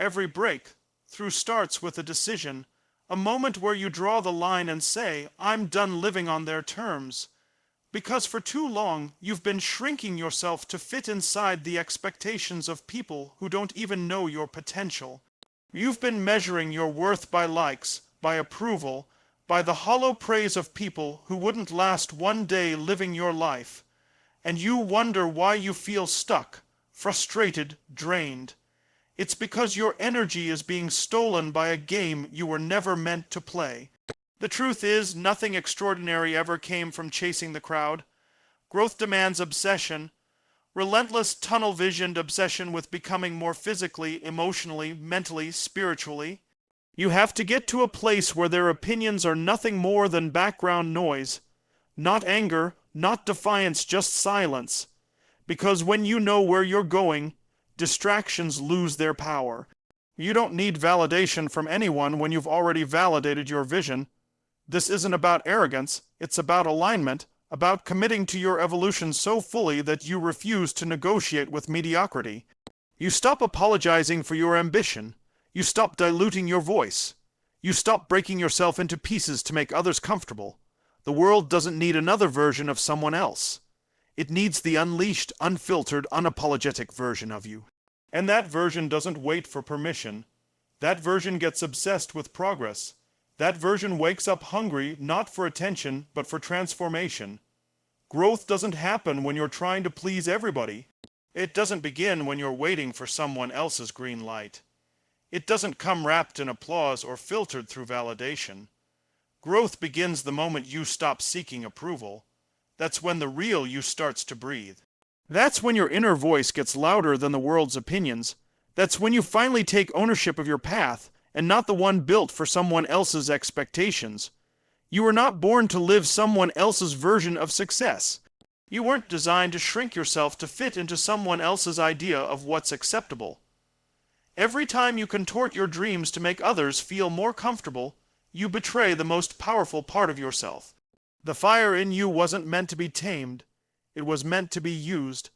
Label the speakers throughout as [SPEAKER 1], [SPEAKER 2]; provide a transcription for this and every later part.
[SPEAKER 1] Every breakthrough starts with a decision, a moment where you draw the line and say, I'm done living on their terms. Because for too long, you've been shrinking yourself to fit inside the expectations of people who don't even know your potential. You've been measuring your worth by likes, by approval, by the hollow praise of people who wouldn't last one day living your life. And you wonder why you feel stuck, frustrated, drained. It's because your energy is being stolen by a game you were never meant to play. The truth is, nothing extraordinary ever came from chasing the crowd. Growth demands obsession, relentless tunnel-visioned obsession with becoming more physically, emotionally, mentally, spiritually. You have to get to a place where their opinions are nothing more than background noise. Not anger, not defiance, just silence. Because when you know where you're going, distractions lose their power. You don't need validation from anyone when you've already validated your vision. This isn't about arrogance, it's about alignment, about committing to your evolution so fully that you refuse to negotiate with mediocrity. You stop apologizing for your ambition. You stop diluting your voice. You stop breaking yourself into pieces to make others comfortable. The world doesn't need another version of someone else. It needs the unleashed, unfiltered, unapologetic version of you. And that version doesn't wait for permission. That version gets obsessed with progress. That version wakes up hungry not for attention, but for transformation. Growth doesn't happen when you're trying to please everybody. It doesn't begin when you're waiting for someone else's green light. It doesn't come wrapped in applause or filtered through validation. Growth begins the moment you stop seeking approval. That's when the real you starts to breathe. That's when your inner voice gets louder than the world's opinions. That's when you finally take ownership of your path, and not the one built for someone else's expectations. You were not born to live someone else's version of success. You weren't designed to shrink yourself to fit into someone else's idea of what's acceptable. Every time you contort your dreams to make others feel more comfortable, you betray the most powerful part of yourself. The fire in you wasn't meant to be tamed. It was meant to be used.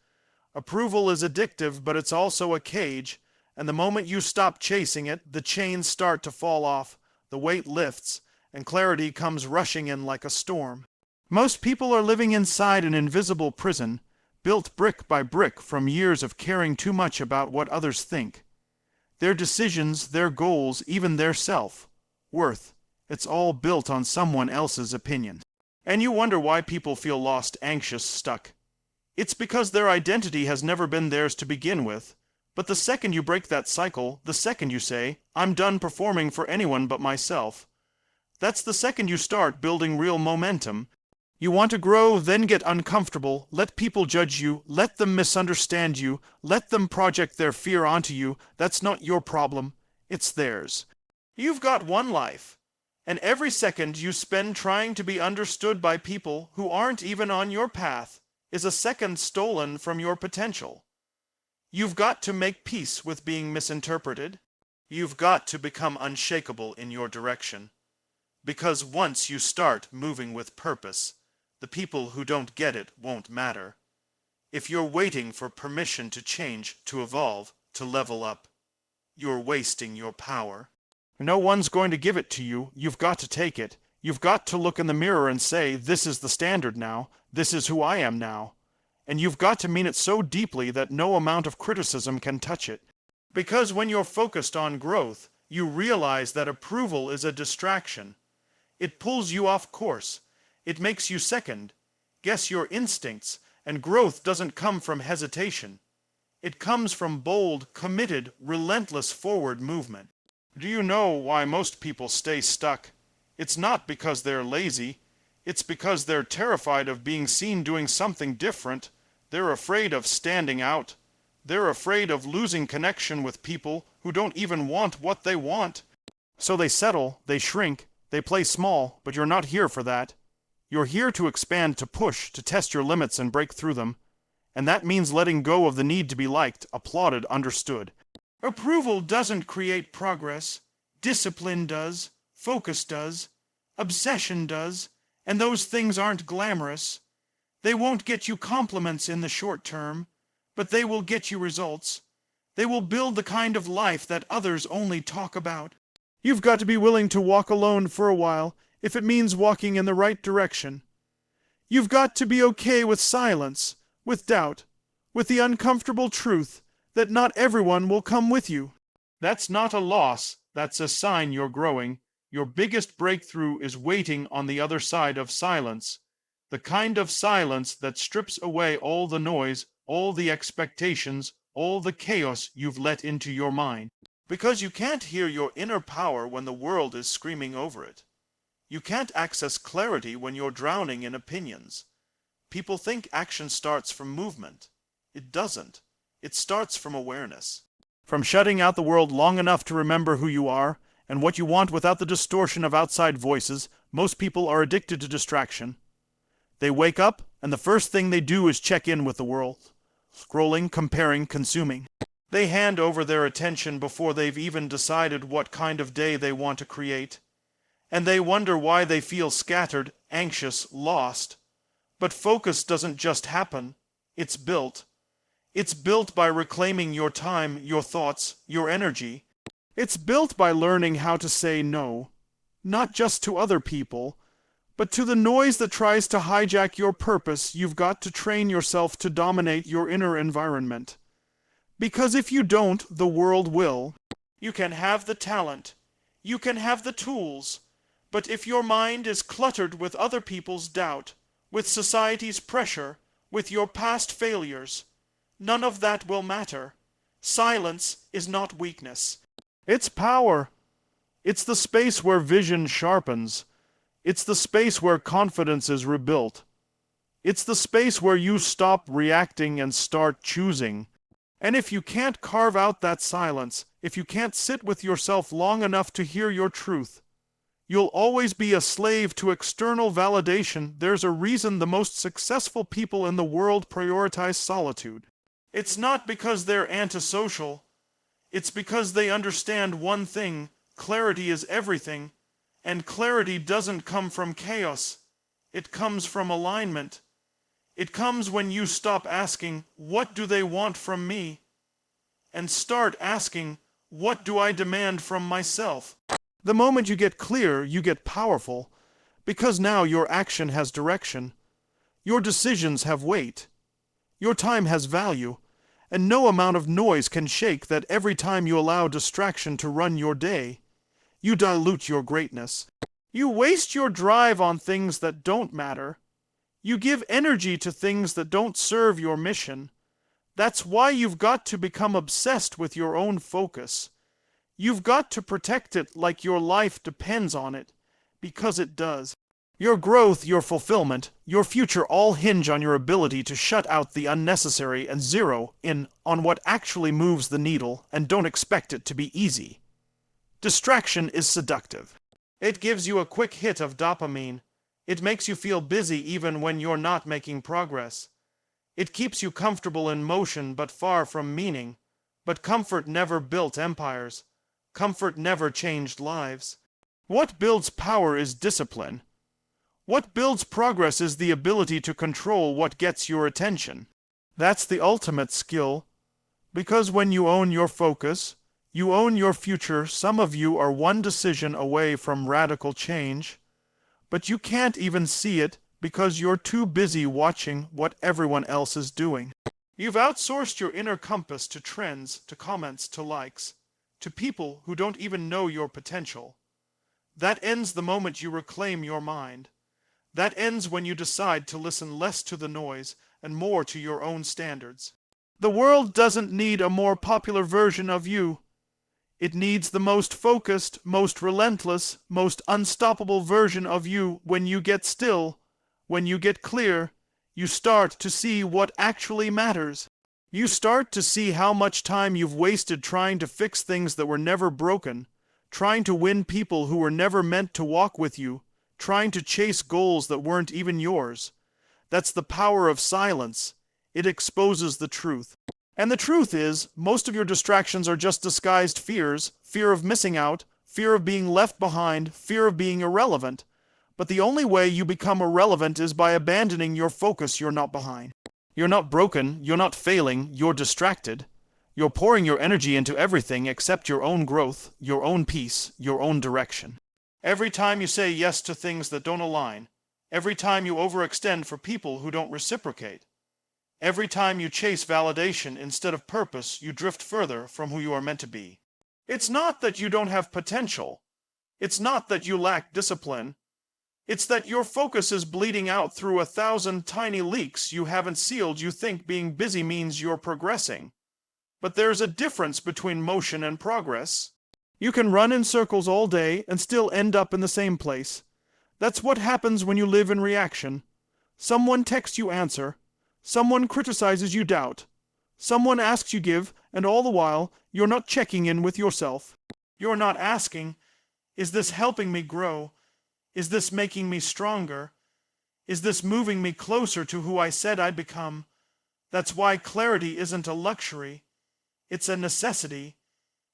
[SPEAKER 1] Approval is addictive, but it's also a cage. And the moment you stop chasing it, the chains start to fall off, the weight lifts, and clarity comes rushing in like a storm. Most people are living inside an invisible prison, built brick by brick from years of caring too much about what others think. Their decisions, their goals, even their self-worth, it's all built on someone else's opinion. And you wonder why people feel lost, anxious, stuck. It's because their identity has never been theirs to begin with. But the second you break that cycle, the second you say, I'm done performing for anyone but myself, that's the second you start building real momentum. You want to grow, then get uncomfortable, let people judge you, let them misunderstand you, let them project their fear onto you. That's not your problem, it's theirs. You've got one life, and every second you spend trying to be understood by people who aren't even on your path is a second stolen from your potential. You've got to make peace with being misinterpreted. You've got to become unshakable in your direction. Because once you start moving with purpose, the people who don't get it won't matter. If you're waiting for permission to change, to evolve, to level up, you're wasting your power. No one's going to give it to you. You've got to take it. You've got to look in the mirror and say, this is the standard now. This is who I am now. And you've got to mean it so deeply that no amount of criticism can touch it. Because when you're focused on growth, you realize that approval is a distraction. It pulls you off course. It makes you second. Guess your instincts, and growth doesn't come from hesitation. It comes from bold, committed, relentless forward movement. Do you know why most people stay stuck? It's not because they're lazy. It's because they're terrified of being seen doing something different. They're afraid of standing out. They're afraid of losing connection with people who don't even want what they want. So they settle, they shrink, they play small, but you're not here for that. You're here to expand, to push, to test your limits and break through them. And that means letting go of the need to be liked, applauded, understood. Approval doesn't create progress. Discipline does. Focus does. Obsession does. And those things aren't glamorous. They won't get you compliments in the short term, but they will get you results. They will build the kind of life that others only talk about. You've got to be willing to walk alone for a while if it means walking in the right direction. You've got to be okay with silence, with doubt, with the uncomfortable truth that not everyone will come with you. That's not a loss, that's a sign you're growing. Your biggest breakthrough is waiting on the other side of silence. The kind of silence that strips away all the noise, all the expectations, all the chaos you've let into your mind. Because you can't hear your inner power when the world is screaming over it. You can't access clarity when you're drowning in opinions. People think action starts from movement. It doesn't. It starts from awareness. From shutting out the world long enough to remember who you are and what you want without the distortion of outside voices, most people are addicted to distraction. They wake up, and the first thing they do is check in with the world. Scrolling, comparing, consuming. They hand over their attention before they've even decided what kind of day they want to create. And they wonder why they feel scattered, anxious, lost. But focus doesn't just happen. It's built. It's built by reclaiming your time, your thoughts, your energy. It's built by learning how to say no, not just to other people, but to the noise that tries to hijack your purpose. You've got to train yourself to dominate your inner environment. Because if you don't, the world will. You can have the talent. You can have the tools. But if your mind is cluttered with other people's doubt, with society's pressure, with your past failures, none of that will matter. Silence is not weakness. It's power. It's the space where vision sharpens. It's the space where confidence is rebuilt. It's the space where you stop reacting and start choosing. And if you can't carve out that silence, if you can't sit with yourself long enough to hear your truth, you'll always be a slave to external validation. There's a reason the most successful people in the world prioritize solitude. It's not because they're antisocial. It's because they understand one thing: clarity is everything. And clarity doesn't come from chaos. It comes from alignment. It comes when you stop asking, "What do they want from me?" and start asking, "What do I demand from myself?" The moment you get clear, you get powerful, because now your action has direction. Your decisions have weight. Your time has value, and no amount of noise can shake that. Every time you allow distraction to run your day, you dilute your greatness. You waste your drive on things that don't matter. You give energy to things that don't serve your mission. That's why you've got to become obsessed with your own focus. You've got to protect it like your life depends on it, because it does. Your growth, your fulfillment, your future all hinge on your ability to shut out the unnecessary and zero in on what actually moves the needle, and don't expect it to be easy. Distraction is seductive. It gives you a quick hit of dopamine. It makes you feel busy even when you're not making progress. It keeps you comfortable in motion but far from meaning. But comfort never built empires. Comfort never changed lives. What builds power is discipline. What builds progress is the ability to control what gets your attention. That's the ultimate skill. Because when you own your focus, you own your future. Some of you are one decision away from radical change, but you can't even see it because you're too busy watching what everyone else is doing. You've outsourced your inner compass to trends, to comments, to likes, to people who don't even know your potential. That ends the moment you reclaim your mind. That ends when you decide to listen less to the noise and more to your own standards. The world doesn't need a more popular version of you. It needs the most focused, most relentless, most unstoppable version of you. When you get still, when you get clear, you start to see what actually matters. You start to see how much time you've wasted trying to fix things that were never broken, trying to win people who were never meant to walk with you, trying to chase goals that weren't even yours. That's the power of silence. It exposes the truth. And the truth is, most of your distractions are just disguised fears: fear of missing out, fear of being left behind, fear of being irrelevant. But the only way you become irrelevant is by abandoning your focus. You're not behind. You're not broken. You're not failing. You're distracted. You're pouring your energy into everything except your own growth, your own peace, your own direction. Every time you say yes to things that don't align, every time you overextend for people who don't reciprocate, every time you chase validation instead of purpose, you drift further from who you are meant to be. It's not that you don't have potential. It's not that you lack discipline. It's that your focus is bleeding out through 1,000 tiny leaks you haven't sealed. You think being busy means you're progressing. But there's a difference between motion and progress. You can run in circles all day and still end up in the same place. That's what happens when you live in reaction. Someone texts you answer. Someone criticizes you doubt. Someone asks you give, and all the while, you're not checking in with yourself. You're not asking, is this helping me grow? Is this making me stronger? Is this moving me closer to who I said I'd become? That's why clarity isn't a luxury. It's a necessity.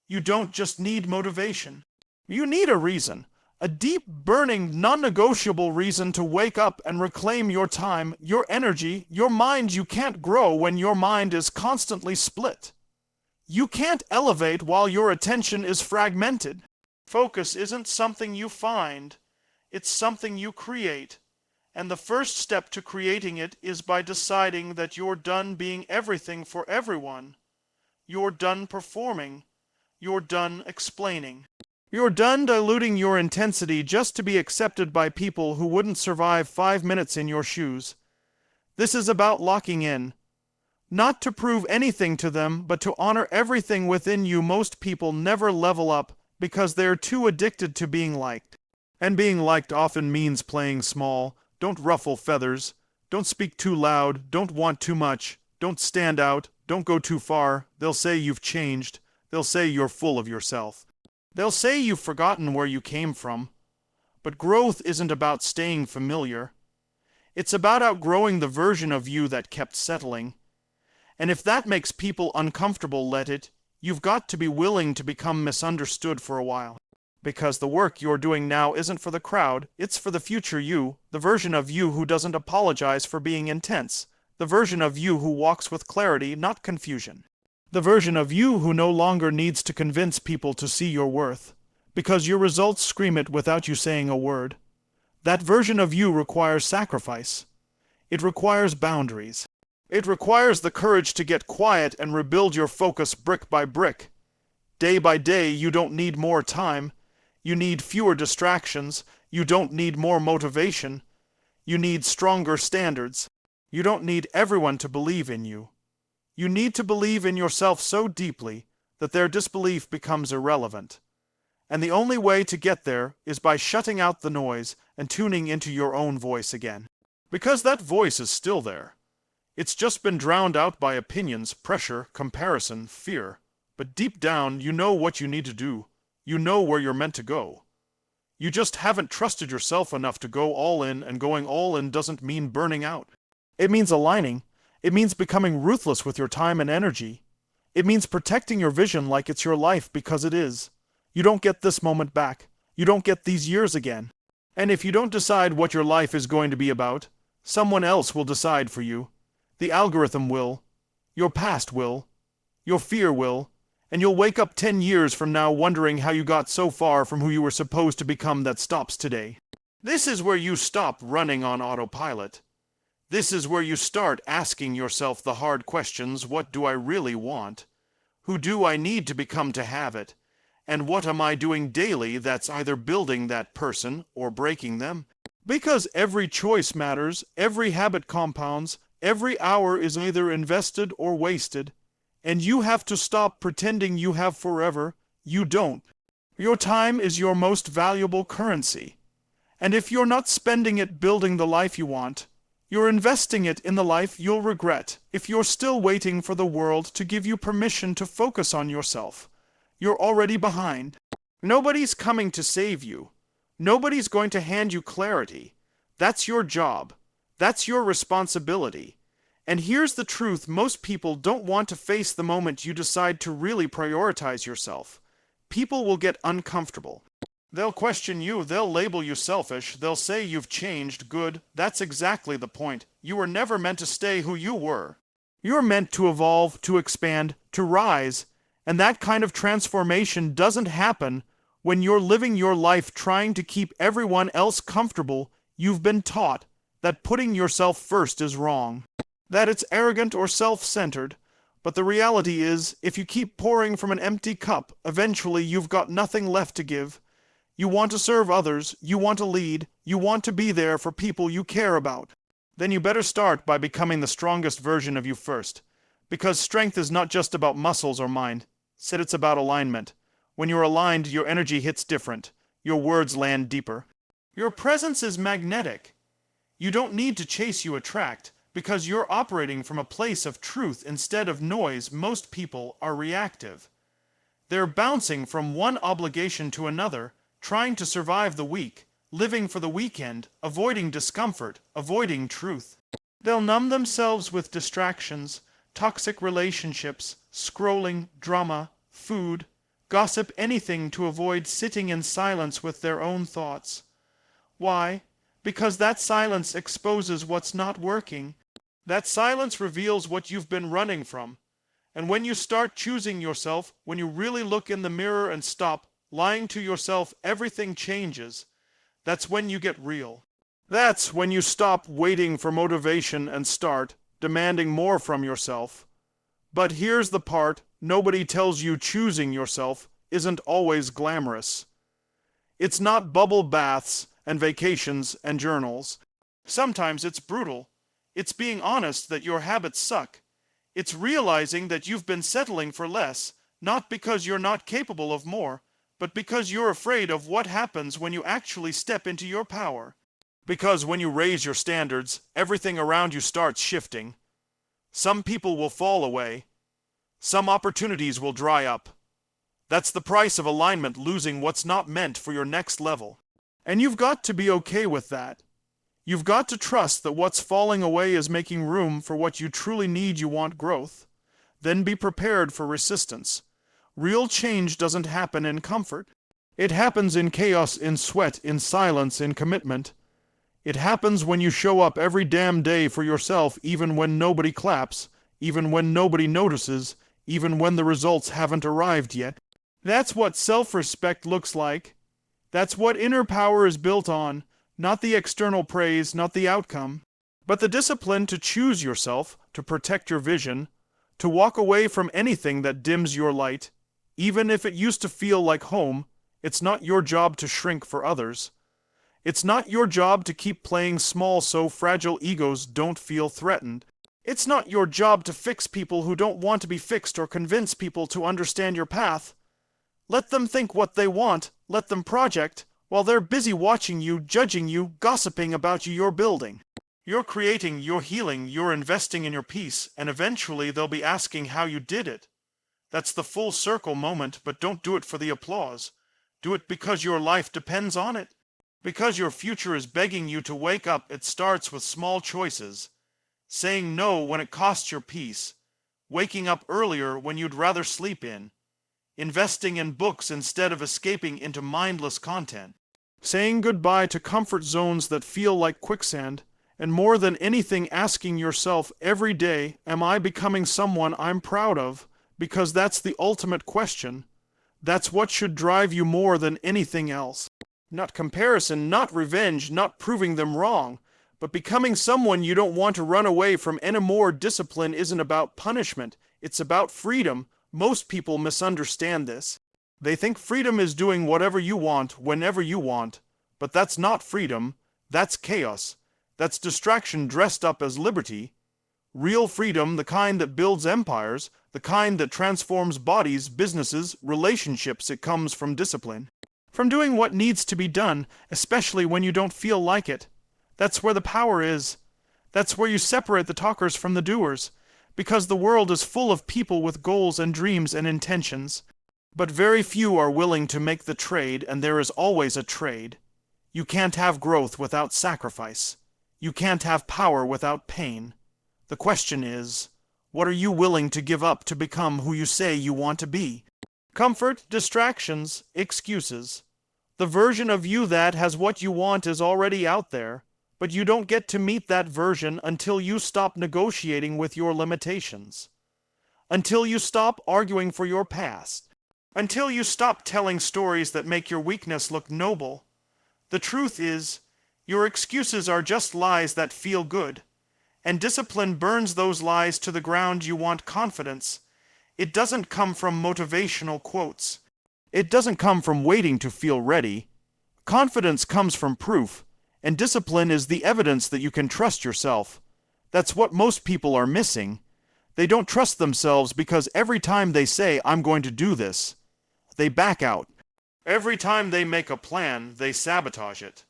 [SPEAKER 1] You don't just need motivation. You need a reason. A deep, burning, non-negotiable reason to wake up and reclaim your time, your energy, your mind. You can't grow when your mind is constantly split. You can't elevate while your attention is fragmented. Focus isn't something you find. It's something you create. And the first step to creating it is by deciding that you're done being everything for everyone. You're done performing. You're done explaining. You're done diluting your intensity just to be accepted by people who wouldn't survive 5 minutes in your shoes. This is about locking in. Not to prove anything to them, but to honor everything within you. Most people never level up because they're too addicted to being liked. And being liked often means playing small. Don't ruffle feathers. Don't speak too loud. Don't want too much. Don't stand out. Don't go too far. They'll say you've changed. They'll say you're full of yourself. They'll say you've forgotten where you came from. But growth isn't about staying familiar. It's about outgrowing the version of you that kept settling. And if that makes people uncomfortable, let it. You've got to be willing to become misunderstood for a while. Because the work you're doing now isn't for the crowd, it's for the future you, the version of you who doesn't apologize for being intense, the version of you who walks with clarity, not confusion. The version of you who no longer needs to convince people to see your worth, because your results scream it without you saying a word. That version of you requires sacrifice. It requires boundaries. It requires the courage to get quiet and rebuild your focus brick by brick. Day by day, you don't need more time. You need fewer distractions. You don't need more motivation. You need stronger standards. You don't need everyone to believe in you. You need to believe in yourself so deeply that their disbelief becomes irrelevant. And the only way to get there is by shutting out the noise and tuning into your own voice again. Because that voice is still there. It's just been drowned out by opinions, pressure, comparison, fear. But deep down, you know what you need to do. You know where you're meant to go. You just haven't trusted yourself enough to go all in, and going all in doesn't mean burning out. It means aligning. It means becoming ruthless with your time and energy. It means protecting your vision like it's your life, because it is. You don't get this moment back. You don't get these years again. And if you don't decide what your life is going to be about, someone else will decide for you. The algorithm will. Your past will. Your fear will. And you'll wake up 10 years from now wondering how you got so far from who you were supposed to become that stops today. This is where you stop running on autopilot. This is where you start asking yourself the hard questions. What do I really want? Who do I need to become to have it? And what am I doing daily that's either building that person or breaking them? Because every choice matters, every habit compounds, every hour is either invested or wasted. And you have to stop pretending you have forever. You don't. Your time is your most valuable currency. And if you're not spending it building the life you want, you're investing it in the life you'll regret. If you're still waiting for the world to give you permission to focus on yourself, you're already behind. Nobody's coming to save you. Nobody's going to hand you clarity. That's your job. That's your responsibility. And here's the truth: most people don't want to face the moment you decide to really prioritize yourself. People will get uncomfortable. They'll question you, they'll label you selfish, they'll say you've changed. Good, that's exactly the point. You were never meant to stay who you were. You're meant to evolve, to expand, to rise, and that kind of transformation doesn't happen when you're living your life trying to keep everyone else comfortable. You've been taught that putting yourself first is wrong, that it's arrogant or self-centered, but the reality is, if you keep pouring from an empty cup, eventually you've got nothing left to give. You want to serve others, you want to lead, you want to be there for people you care about. Then you better start by becoming the strongest version of you first. Because strength is not just about muscles or mind. Instead, it's about alignment. When you're aligned, your energy hits different. Your words land deeper. Your presence is magnetic. You don't need to chase, you attract. Because you're operating from a place of truth instead of noise. Most people are reactive. They're bouncing from one obligation to another, trying to survive the week, living for the weekend, avoiding discomfort, avoiding truth. They'll numb themselves with distractions, toxic relationships, scrolling, drama, food, gossip, anything to avoid sitting in silence with their own thoughts. Why? Because that silence exposes what's not working. That silence reveals what you've been running from. And when you start choosing yourself, when you really look in the mirror and stop lying to yourself, everything changes. That's when you get real. That's when you stop waiting for motivation and start demanding more from yourself. But here's the part nobody tells you: choosing yourself isn't always glamorous. It's not bubble baths and vacations and journals. Sometimes it's brutal. It's being honest that your habits suck. It's realizing that you've been settling for less, not because you're not capable of more, but because you're afraid of what happens when you actually step into your power. Because when you raise your standards, everything around you starts shifting. Some people will fall away. Some opportunities will dry up. That's the price of alignment, losing what's not meant for your next level. And you've got to be okay with that. You've got to trust that what's falling away is making room for what you truly need. You want growth. Then be prepared for resistance. Real change doesn't happen in comfort. It happens in chaos, in sweat, in silence, in commitment. It happens when you show up every damn day for yourself, even when nobody claps, even when nobody notices, even when the results haven't arrived yet. That's what self-respect looks like. That's what inner power is built on, not the external praise, not the outcome, but the discipline to choose yourself, to protect your vision, to walk away from anything that dims your light. Even if it used to feel like home, it's not your job to shrink for others. It's not your job to keep playing small so fragile egos don't feel threatened. It's not your job to fix people who don't want to be fixed or convince people to understand your path. Let them think what they want, let them project, while they're busy watching you, judging you, gossiping about you. You're building. You're creating, you're healing, you're investing in your peace, and eventually they'll be asking how you did it. That's the full circle moment, but don't do it for the applause. Do it because your life depends on it. Because your future is begging you to wake up. It starts with small choices. Saying no when it costs your peace. Waking up earlier when you'd rather sleep in. Investing in books instead of escaping into mindless content. Saying goodbye to comfort zones that feel like quicksand. And more than anything, asking yourself every day, am I becoming someone I'm proud of? Because that's the ultimate question. That's what should drive you more than anything else. Not comparison, not revenge, not proving them wrong, but becoming someone you don't want to run away from anymore. Discipline isn't about punishment, it's about freedom. Most people misunderstand this. They think freedom is doing whatever you want, whenever you want. But that's not freedom, that's chaos. That's distraction dressed up as liberty. Real freedom, the kind that builds empires, the kind that transforms bodies, businesses, relationships, it comes from discipline. From doing what needs to be done, especially when you don't feel like it. That's where the power is. That's where you separate the talkers from the doers. Because the world is full of people with goals and dreams and intentions. But very few are willing to make the trade, and there is always a trade. You can't have growth without sacrifice. You can't have power without pain. The question is, what are you willing to give up to become who you say you want to be? Comfort, distractions, excuses. The version of you that has what you want is already out there. But you don't get to meet that version until you stop negotiating with your limitations. Until you stop arguing for your past. Until you stop telling stories that make your weakness look noble. The truth is, your excuses are just lies that feel good. And discipline burns those lies to the ground. You want confidence. It doesn't come from motivational quotes. It doesn't come from waiting to feel ready. Confidence comes from proof, and discipline is the evidence that you can trust yourself. That's what most people are missing. They don't trust themselves because every time they say, "I'm going to do this," they back out. Every time they make a plan, they sabotage it.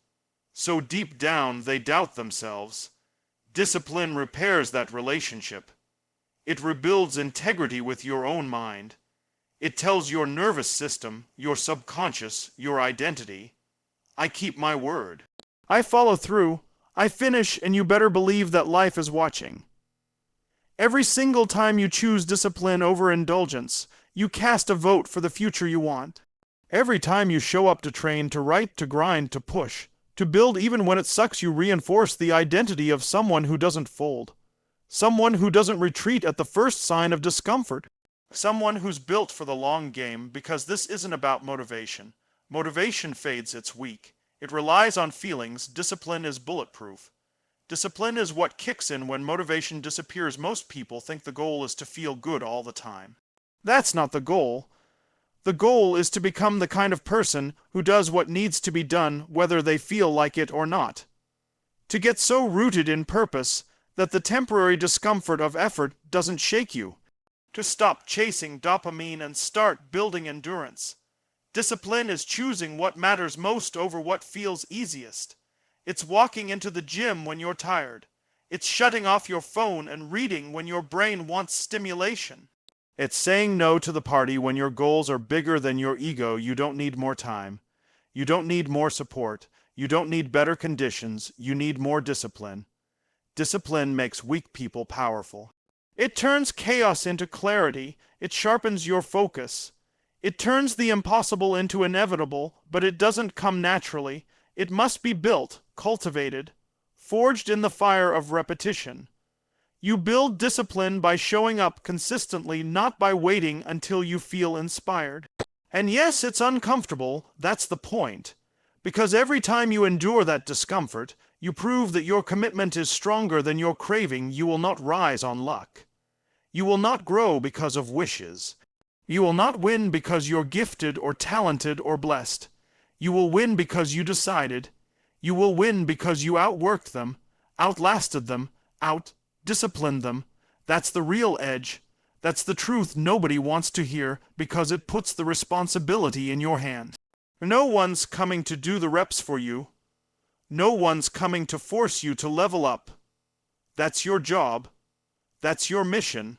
[SPEAKER 1] So deep down, they doubt themselves. Discipline repairs that relationship. It rebuilds integrity with your own mind. It tells your nervous system, your subconscious, your identity, I keep my word. I follow through. I finish, and you better believe that life is watching. Every single time you choose discipline over indulgence, you cast a vote for the future you want. Every time you show up to train, to write, to grind, to push, to build even when it sucks, you reinforce the identity of someone who doesn't fold. Someone who doesn't retreat at the first sign of discomfort. Someone who's built for the long game, because this isn't about motivation. Motivation fades, it's weak. It relies on feelings. Discipline is bulletproof. Discipline is what kicks in when motivation disappears. Most people think the goal is to feel good all the time. That's not the goal. The goal is to become the kind of person who does what needs to be done whether they feel like it or not. To get so rooted in purpose that the temporary discomfort of effort doesn't shake you. To stop chasing dopamine and start building endurance. Discipline is choosing what matters most over what feels easiest. It's walking into the gym when you're tired. It's shutting off your phone and reading when your brain wants stimulation. It's saying no to the party when your goals are bigger than your ego. You don't need more time. You don't need more support. You don't need better conditions. You need more discipline. Discipline makes weak people powerful. It turns chaos into clarity. It sharpens your focus. It turns the impossible into inevitable, but it doesn't come naturally. It must be built, cultivated, forged in the fire of repetition. You build discipline by showing up consistently, not by waiting until you feel inspired. And yes, it's uncomfortable, that's the point. Because every time you endure that discomfort, you prove that your commitment is stronger than your craving. You will not rise on luck. You will not grow because of wishes. You will not win because you're gifted or talented or blessed. You will win because you decided. You will win because you outworked them, outlasted them, out-disciplined them. That's the real edge. That's the truth nobody wants to hear because it puts the responsibility in your hand. No one's coming to do the reps for you. No one's coming to force you to level up. That's your job. That's your mission.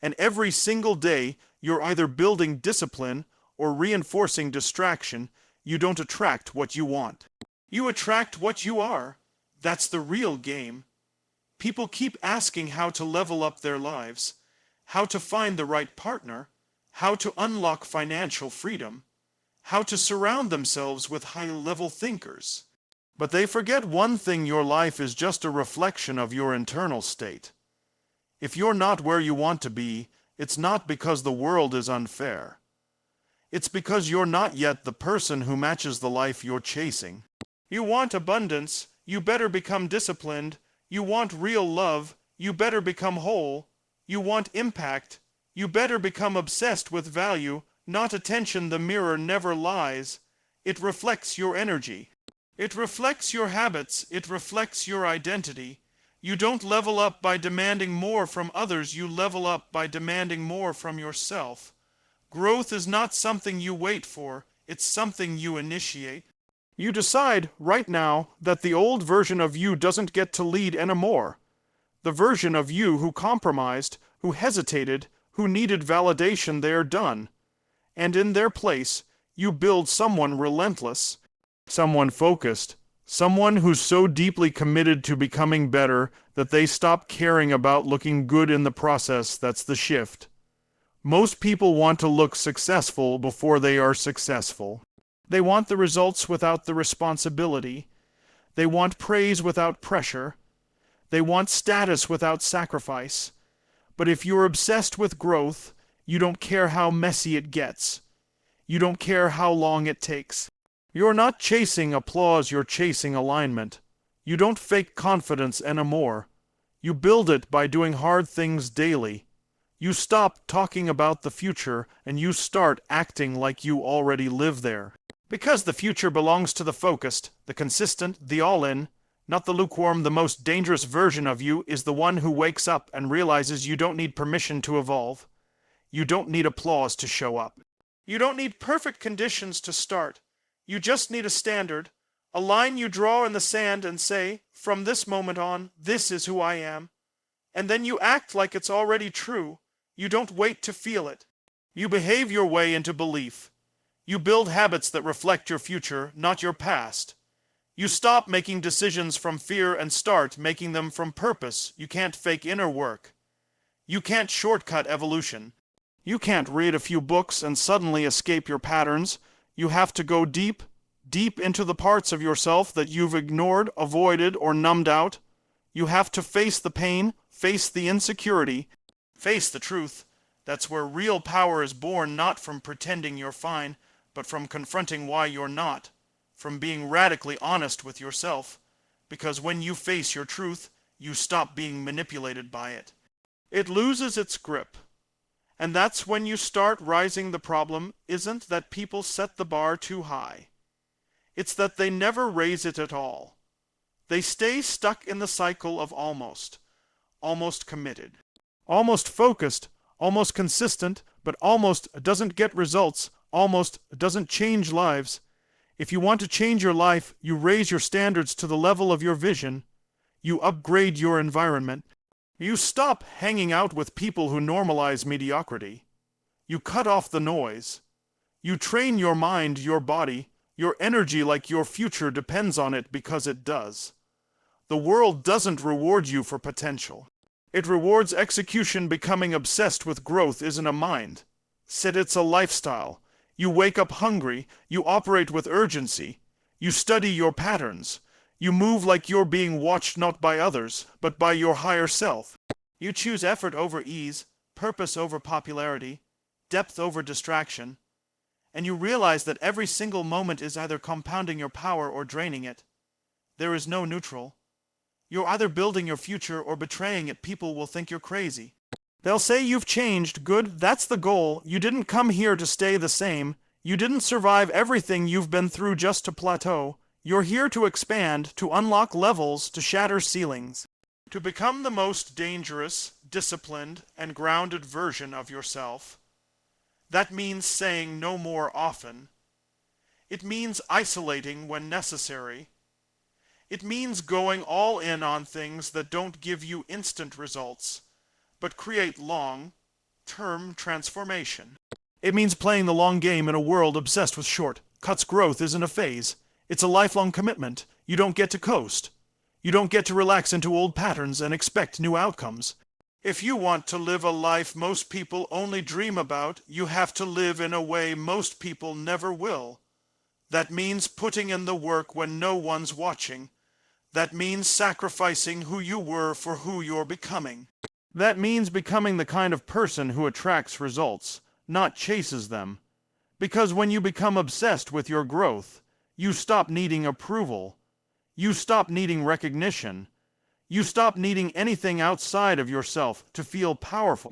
[SPEAKER 1] And every single day, you're either building discipline or reinforcing distraction. You don't attract what you want. You attract what you are. That's the real game. People keep asking how to level up their lives, how to find the right partner, how to unlock financial freedom, how to surround themselves with high-level thinkers. But they forget one thing: your life is just a reflection of your internal state. If you're not where you want to be, it's not because the world is unfair. It's because you're not yet the person who matches the life you're chasing. You want abundance, you better become disciplined. You want real love, you better become whole. You want impact, you better become obsessed with value, not attention. The mirror never lies. It reflects your energy. It reflects your habits. It reflects your identity. You don't level up by demanding more from others. You level up by demanding more from yourself. Growth is not something you wait for. It's something you initiate. You decide right now that the old version of you doesn't get to lead anymore. The version of you who compromised, who hesitated, who needed validation, they're done. And in their place, you build someone relentless, someone focused, someone who's so deeply committed to becoming better that they stop caring about looking good in the process. That's the shift. Most people want to look successful before they are successful. They want the results without the responsibility. They want praise without pressure. They want status without sacrifice. But if you're obsessed with growth, you don't care how messy it gets. You don't care how long it takes. You're not chasing applause, you're chasing alignment. You don't fake confidence anymore. You build it by doing hard things daily. You stop talking about the future and you start acting like you already live there. Because the future belongs to the focused, the consistent, the all-in, not the lukewarm. The most dangerous version of you is the one who wakes up and realizes you don't need permission to evolve. You don't need applause to show up. You don't need perfect conditions to start. You just need a standard, a line you draw in the sand and say, from this moment on, this is who I am. And then you act like it's already true. You don't wait to feel it. You behave your way into belief. You build habits that reflect your future, not your past. You stop making decisions from fear and start making them from purpose. You can't fake inner work. You can't shortcut evolution. You can't read a few books and suddenly escape your patterns. You have to go deep, deep into the parts of yourself that you've ignored, avoided, or numbed out. You have to face the pain, face the insecurity, face the truth. That's where real power is born, not from pretending you're fine, but from confronting why you're not, from being radically honest with yourself. Because when you face your truth, you stop being manipulated by it. It loses its grip. And that's when you start rising. The problem isn't that people set the bar too high. It's that they never raise it at all. They stay stuck in the cycle of almost committed, almost focused, almost consistent, but almost doesn't get results, almost doesn't change lives. If you want to change your life, you raise your standards to the level of your vision. You upgrade your environment. You stop hanging out with people who normalize mediocrity. You cut off the noise. You train your mind, your body, your energy like your future depends on it, because it does. The world doesn't reward you for potential. It rewards execution. Becoming obsessed with growth isn't a mind. Said it's a lifestyle. You wake up hungry. You operate with urgency. You study your patterns. You move like you're being watched, not by others, but by your higher self. You choose effort over ease, purpose over popularity, depth over distraction. And you realize that every single moment is either compounding your power or draining it. There is no neutral. You're either building your future or betraying it. People will think you're crazy. They'll say you've changed. Good, that's the goal. You didn't come here to stay the same. You didn't survive everything you've been through just to plateau. You're here to expand, to unlock levels, to shatter ceilings. To become the most dangerous, disciplined, and grounded version of yourself. That means saying no more often. It means isolating when necessary. It means going all in on things that don't give you instant results, but create long-term transformation. It means playing the long game in a world obsessed with short-cuts. Growth isn't a phase. It's a lifelong commitment. You don't get to coast. You don't get to relax into old patterns and expect new outcomes. If you want to live a life most people only dream about, you have to live in a way most people never will. That means putting in the work when no one's watching. That means sacrificing who you were for who you're becoming. That means becoming the kind of person who attracts results, not chases them. Because when you become obsessed with your growth, you stop needing approval. You stop needing recognition. You stop needing anything outside of yourself to feel powerful.